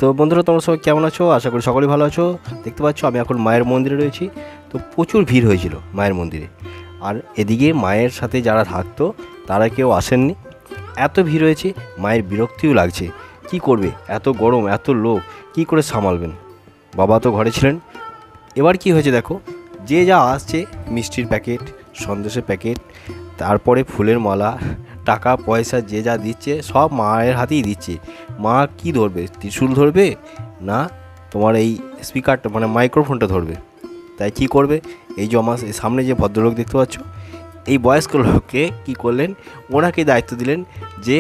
তো বন্ধুরা, তোমরা সবাই কেমন আছো? আশা করি সকলেই ভালো আছো। দেখতে পাচ্ছ আমি এখন মায়ের মন্দিরে রয়েছি। তো প্রচুর ভিড় হয়েছিল মায়ের মন্দিরে, আর এদিকে মায়ের সাথে যারা থাকতো তারা কেউ আসেননি। এত ভিড় হয়েছে, মায়ের বিরক্তিও লাগছে। কি করবে, এত গরম, এত লোক কি করে সামালবেন? বাবা তো ঘরে ছিলেন। এবার কি হয়েছে দেখো, যে যা আসছে, মিষ্টির প্যাকেট, সন্দেশের প্যাকেট, তারপরে ফুলের মালা, টাকা পয়সা যে যা দিচ্ছে সব মায়ের হাতেই দিচ্ছে। মা কি ধরবে? ত্রিশূল ধরবে না তোমার এই স্পিকারটা মানে মাইক্রোফোনটা ধরবে? তাই কি করবে, এই যে আমার সামনে যে ভদ্রলোক দেখতে পাচ্ছ, এই বয়স্ক লোককে কী করলেন, ওনাকে দায়িত্ব দিলেন যে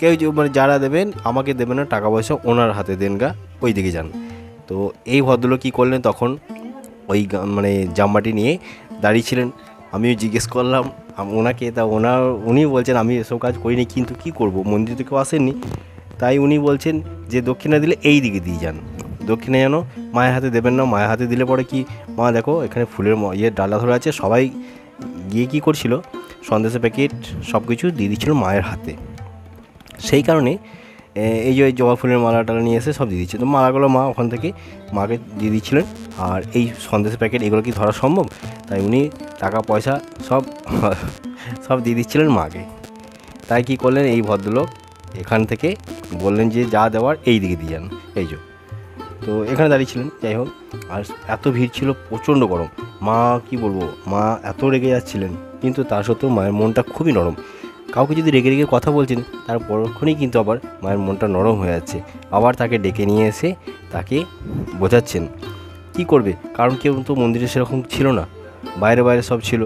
কেউ যে মানে যারা দেবেন আমাকে দেবেন না, টাকা পয়সা ওনার হাতে দেন গা, ওই দিকে যান। তো এই ভদ্রলোক কী করলেন, তখন ওই মানে জামবাটি নিয়ে দাঁড়িয়েছিলেন। আমিও জিজ্ঞেস করলাম ওনাকে, তা উনি বলছেন আমি এসব কাজ করিনি, কিন্তু কি করব, মন্দির তো কেউ আসেননি। তাই উনি বলছেন যে দক্ষিণা দিলে এই দিকে দিয়ে যান, দক্ষিণা যেন মায়ের হাতে দেবেন না। মায়ের হাতে দিলে পরে কি, মা দেখো এখানে ফুলের ডালা ধরে আছে, সবাই গিয়ে কী করছিল, সন্দেশের প্যাকেট সব কিছু দিয়ে দিচ্ছিল মায়ের হাতে। সেই কারণে এই যে জবা ফুলের মালাটা নিয়ে এসে সব দিয়ে দিচ্ছে। তো মালাগুলো মা ওখান থেকে মাকে দিয়ে দিচ্ছিলেন। আর এই সন্দেশের প্যাকেট এগুলো কি ধরা সম্ভব? তাই উনি টাকা পয়সা সব সব দিয়ে দিচ্ছিলেন মাকে। তাই কি করলেন, এই ভদ্রলোক এখান থেকে বললেন যে যা দেওয়ার এই দিকে দিয়ে যান, এই যে। তো এখানে দাঁড়িয়েছিলেন। যাই হোক, আর এত ভিড় ছিল, প্রচণ্ড গরম। মা কি বলবো, মা এত রেগে যাচ্ছিলেন, কিন্তু তা সত্ত্বেও মায়ের মনটা খুবই নরম। কাউকে যদি রেগে রেগে কথা বলছেন, তার পরক্ষণেই কিন্তু আবার মায়ের মনটা নরম হয়ে যাচ্ছে। আবার তাকে ডেকে নিয়ে এসে তাকে বোঝাচ্ছেন। কি করবে, কারণ কেউ তো মন্দিরে সেরকম ছিল না, বাইরে বাইরে সব ছিল।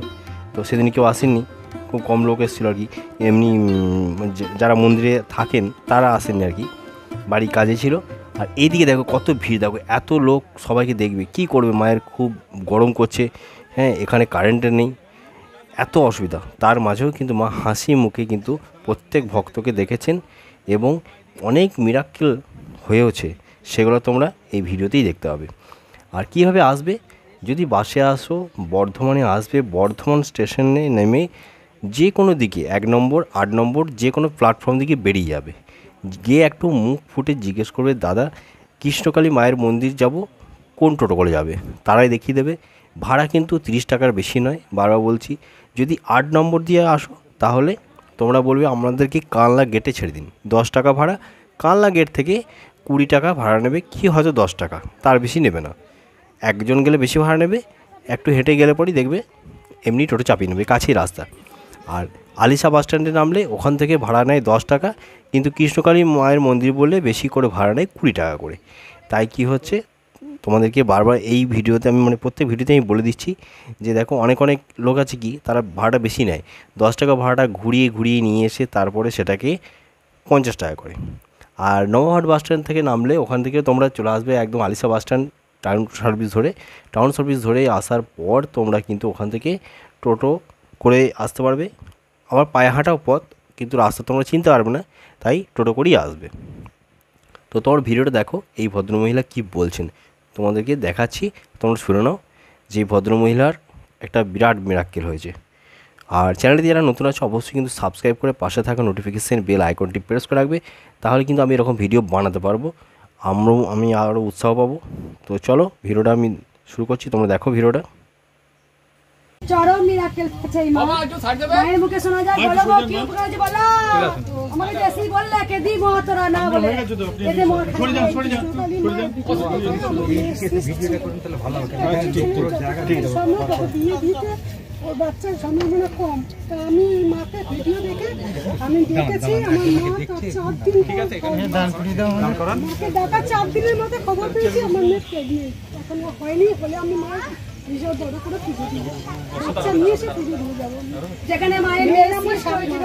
তো সেদিন কেউ আসেননি, খুব কম লোক এসেছিলো আর কি। এমনি যারা মন্দিরে থাকেন তারা আসেননি আর কি, বাড়ি কাজে ছিল। আর এইদিকে দেখো কত ভিড়, দেখো এত লোক সবাইকে দেখবে, কি করবে, মায়ের খুব গরম করছে। হ্যাঁ, এখানে কারেন্ট নেই, এত অসুবিধা, তার মাঝেও কিন্তু মা হাসি মুখে কিন্তু প্রত্যেক ভক্তকে দেখেছেন, এবং অনেক মিরাক্কেল হয়েওছে। সেগুলো তোমরা এই ভিডিওতেই দেখতে হবে। আর কীভাবে আসবে, যদি বাসে আসো, বর্ধমানে আসবে, বর্ধমান স্টেশনে নেমে যে কোনো দিকে 1 নম্বর 8 নম্বর যে কোনো প্ল্যাটফর্ম দিকে বেরিয়ে যাবে। গিয়ে একটু মুখ ফুটে জিজ্ঞেস করবে, দাদা কৃষ্ণকালী মায়ের মন্দির যাব, কোন টোটো করে যাবে? তারাই দেখিয়ে দেবে। ভাড়া কিন্তু 30 টাকার বেশি নয়, বারবার বলছি। যদি 8 নম্বর দিয়ে আসো, তাহলে তোমরা বলবে আমাদেরকে কানলা গেটে ছেড়ে দিন, 10 টাকা ভাড়া। কানলা গেট থেকে 20 টাকা ভাড়া নেবে, কি হয়তো 10 টাকা, তার বেশি নেবে না। একজন গেলে বেশি ভাড়া নেবে, একটু হেঁটে গেলে পরেই দেখবে এমনি টোটো চাপিয়ে নেবে, কাছেই রাস্তা। আর আলিশা বাস স্ট্যান্ডে নামলে ওখান থেকে ভাড়া নেয় 10 টাকা, কিন্তু কৃষ্ণকালী মায়ের মন্দির বললে বেশি করে ভাড়া নেয় 20 টাকা করে। তাই কি হচ্ছে, তোমাদেরকে বারবার এই ভিডিওতে আমি মানে প্রত্যেক ভিডিওতে আমি বলে দিচ্ছি যে দেখো অনেক লোক আছে কি, তারা ভাড়াটা বেশি নেয়, 10 টাকা ভাড়াটা ঘুরিয়ে ঘুরিয়ে নিয়ে এসে তারপরে সেটাকে 50 টাকা করে। আর নবাবহাট বাস স্ট্যান্ড থেকে নামলে ওখান থেকে তোমরা চলে আসবে একদম Alisha bus stand, town service ধরে আসার পর তোমরা কিন্তু ওখান থেকে টোটো করে আসতে পারবে। আবার পায়ে হাঁটাও পথ, কিন্তু রাস্তা তোমরা চিনতে পারবে না, তাই টোটো করেই আসবে। তো তোমার ভিডিওটা দেখো, এই ভদ্রমহিলা কি বলছেন তোমাদেরকে দেখাচ্ছি, তোমরা শুনে নাও যে ভদ্রমহিলার একটা বিরাট মিরাক্কেল হয়েছে। আর চ্যানেলটি যারা নতুন আছে অবশ্যই কিন্তু সাবস্ক্রাইব করে পাশে থাকা নোটিফিকেশান বেল আইকনটি প্রেস করে রাখবে, তাহলে কিন্তু আমি এরকম ভিডিও বানাতে পারবো, আমি আরও উৎসাহ পাবো। তো চলো ভিডিওটা আমি শুরু করছি, তোমরা দেখো ভিডিওটা। চরম মিরাকেল হয়েছে এই মা, মায়ের মুখে শোনা যায়। বলো গো, কি উপকার হয়েছে বলো, আমাকে বেশি বললে কে দি মা, তোরা না বলে এতে মা সরে যাও সরে যাও ভিডিওটা করুন তাহলে ভালো হবে। ঠিক আছে দিয়ে দিতে ওর বাচ্চার সম্ভাবনা কম। তা আমি মাকে ভিডিও দেখে আমি দেখেছি, আমার মা তার 4 দিন ঠিক আছে, এখানে দান করে দাও, মাকে ডাকা 4 দিনের মধ্যে খবর পেয়েছি আমার মেয়ে প্রেগনেন্ট, এখনো হয়নি, হলে আমি মা বিশাল বড় করে পুজো দিব, বাচ্চা নিয়ে এসে পুজো দিয়ে যাবো। যেখানে মায়ের মেয়ের সিস্ট হয়েছিল,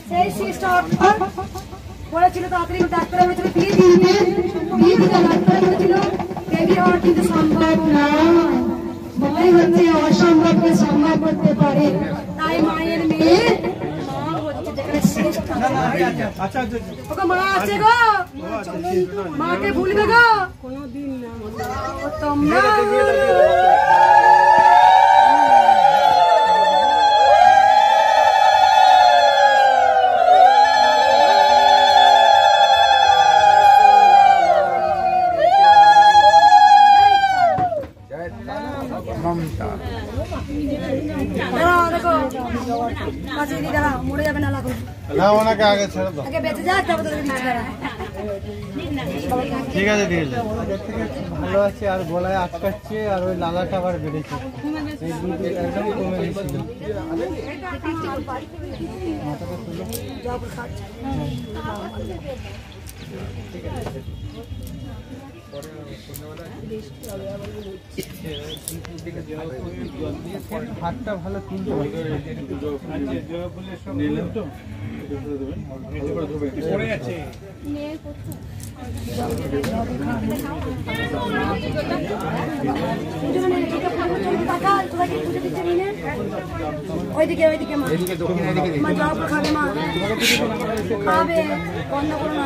সেই সিস্ট বলেছিল তাড়াতাড়ি ডাক্তার হয়েছিল, দিয়ে ডাক্তার হয়েছিল বেবি হওয়ার কিন্তু সম্ভব না, মাই হচ্ছে অসম্ভবকে সম্ভব করতে পারে। তাই মায়ের মেয়ে মা হচ্ছে যেখানে সিস্ট ওকে মা আছে গো, মাকে ভুলবে গো কোনোদিন না তোমরা। পাশে দিয়ে দাঁড়া, মরে যাবে না লাগুন। না ওনাকে আগে ছেড়ে দাও। আগে বেঁচে যাক, তারপর তোকে দিচ্ছি দাঁড়া। ঠিক আছে ঠিক আছে। আগের থেকে ভালো আছে, আর গলায় আটকাচ্ছে, আর ওই লালাটা আবার বেড়েছে। এই দুটো একদম কমে গেছিল। মাথাটা তুলে হাতটা ভালো তুলতে হবে। ওইদিকে ওইদিকে মা মা জল খাবে, মা খাবে, বন্ধ করো না।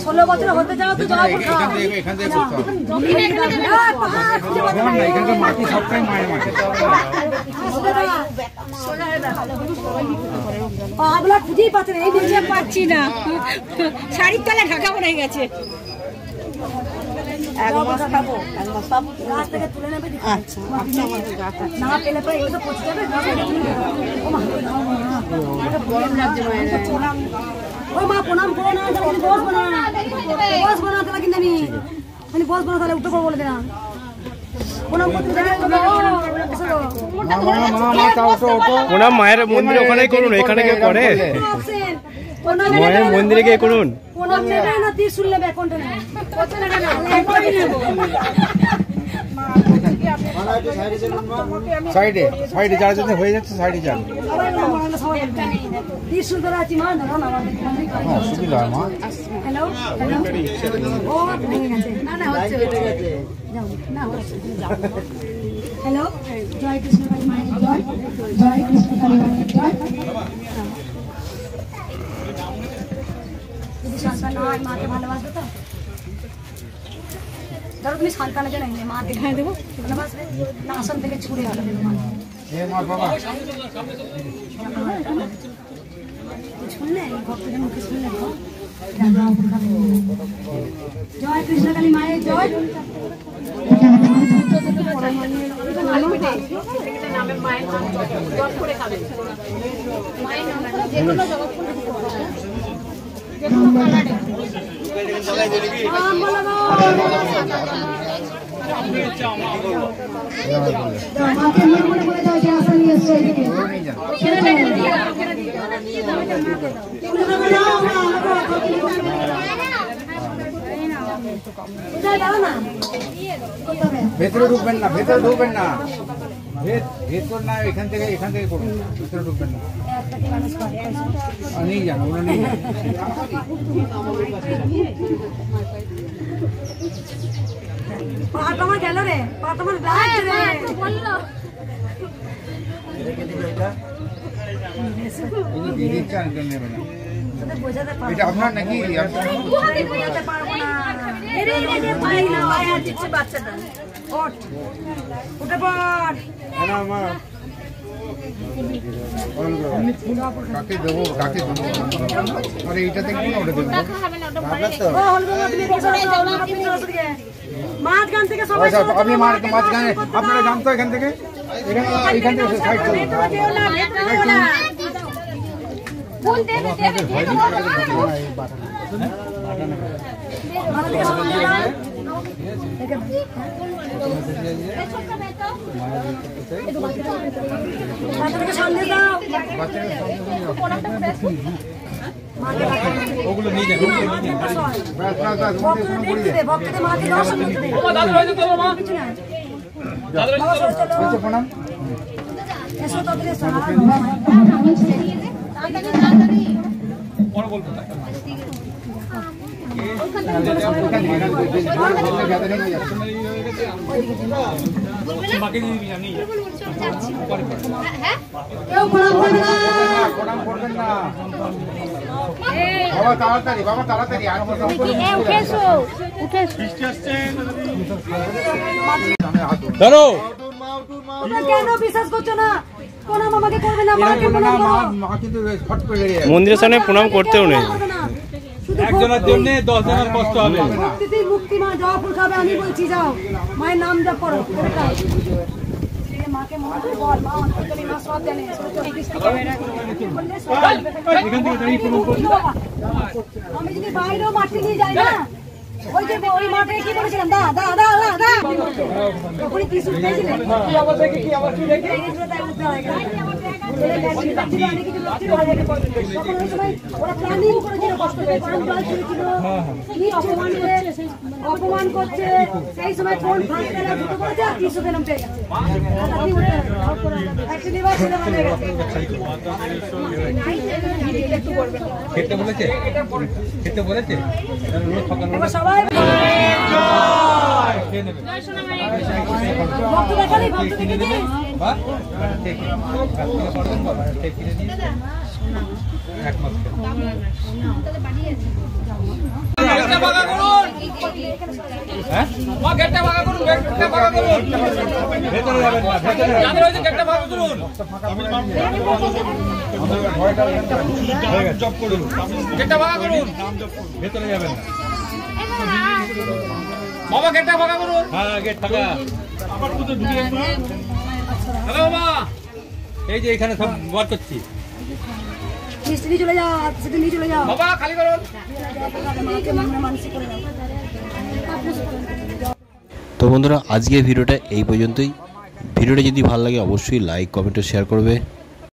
16 বছর হতে যাও তো জল খা। পাগলা খুঁজেই পাচ্ছে না, এই বেঁচে পাচ্ছি না, শাড়ির তলে ঢাকা পড়ে গেছে। গাছ থেকে তুলে নেবে, না পেলে পরে এগুলো পচে যাবে। ও মা প্রণাম করো না, বসবো না, বসবো না, তাহলে কিন্তু আমি বসবো না, তাহলে উঠে করবো বলে দিলাম। প্রণাম করতে প্রণাম মায়ের মন্দিরে ওখানে করুন, এখানে কে করে? মায়ের মন্দিরে গিয়ে করুন। প্রণাম নেবে না, ত্রিশূল নেবে, কোনটা নেবে? সাইডে সাইডে যার জন্য হয়ে যাচ্ছে, সাইডে যান। ত্রিশূল ধরে আছি মা, ধরো না, অসুবিধা হয় মা। হ্যালো ও ভেঙে গেছে, না না হচ্ছে, যাও না হচ্ছে, হ্যালো জয় কৃষ্ণ কালী মায়ের জয়, জয় কৃষ্ণ কালী মায়ের জয়। যদি সন্তান হয় মাকে ভালোবাসবে তো? ধরো তুমি সন্তানের জন্য মাকে খাই দেবো, ভালোবাসবে না? আসন থেকে ছুড়ে ফেলে দেবো মা। শুনলে ভক্তদের মুখে শুনলে জয় কৃষ্ণ কালী মায়ের জয়। ভেতরে ঢুকবেন না, ভেতরে ঢুকবেন না, ভেতর না, এখান থেকে করুন, ভেতরে ঢুকবেন না। নিয়ে যান, ওরা নিয়ে যান। পাটা আমার গেল রে, পাটা আমার লাগছে রে, বললো বোঝাতে পারবো এটা আপনার নাকি? বোঝাতে পারবো না, পাই না, পাই আর দিচ্ছে বাচ্চাটা। ওঠ, উঠে পড়। কাকে দেবো, কাকে দেবো? আরে এইটা দেখবো না, ওটা দেখবো। ও হলবে না, তুমি এদিকে সরো, মাঝখান থেকে সবাই সরো। আপনি মাঝখানে, আপনারা যান তো এখান থেকে, এখান থেকে সাইড করুন। ওগুলো নিয়ে যান, ভক্তদের মাকে দর্শন করতে দে। প্রণাম। এসো তাদের এসো। বাবা তাড়াতাড়ি, বাবা তাড়াতাড়ি, আর কেন বিশ্বাস করছো না? প্রণাম আমাকে করবে না, মাকে প্রণাম করো। মা কিন্তু ফট করে মন্দিরের সামনে প্রণাম করতেও নেই। একজনের জন্য 10 জনের কষ্ট হবে। মুক্তি মা যাওয়া ফুল খাবে, আমি বলছি যাও মায়ের নাম জপ করো। মাকে মনে করে বল মা অন্তর্জামী, মা সব জানে, আমি যদি বাইরেও মাঠে নিয়ে যাই না, ওই যে ওই মাঠে কি বলেছিলাম দা দা দা দা দা তখনই কি শুনতে পেয়েছিলেন? অপমান করছে সেই সময় কোন কিছু পেলাম পেয়ে গেছে। খেতে বলেছে, খেতে বলেছে সবাই খেয়ে নেবে। ভক্ত দেখালি, ভক্ত দেখেছিস? বাহ, ঠিক করবেন বাবা, ঠিক কিনে দিয়ে এক মাস গেটটা ভাগা করুন। হ্যাঁ, মা গেটটা ভাগা করুন, গেটটা ভাগা করুন। ভেতরে যাবেন না, ভেতরে যাদের হয়েছে গেটটা ভাগা করুন। জব করুন, গেটটা ভাগা করুন। ভেতরে যাবেন না। বাবা গেটটা ভাগা করুন। হ্যাঁ, গেট থাকা। হ্যালো মা, এই যে এখানে সব বার করছি। মিষ্টি নিয়ে চলে যাও, সেদিন নিয়ে চলে যাও। বাবা খালি করুন। মাকে মনে মানসিক করে দাও। তো বন্ধুরা, আজকের ভিডিওটা এই পর্যন্তই। ভিডিওটা যদি ভালো লাগে অবশ্যই লাইক, কমেন্ট ও শেয়ার করবে।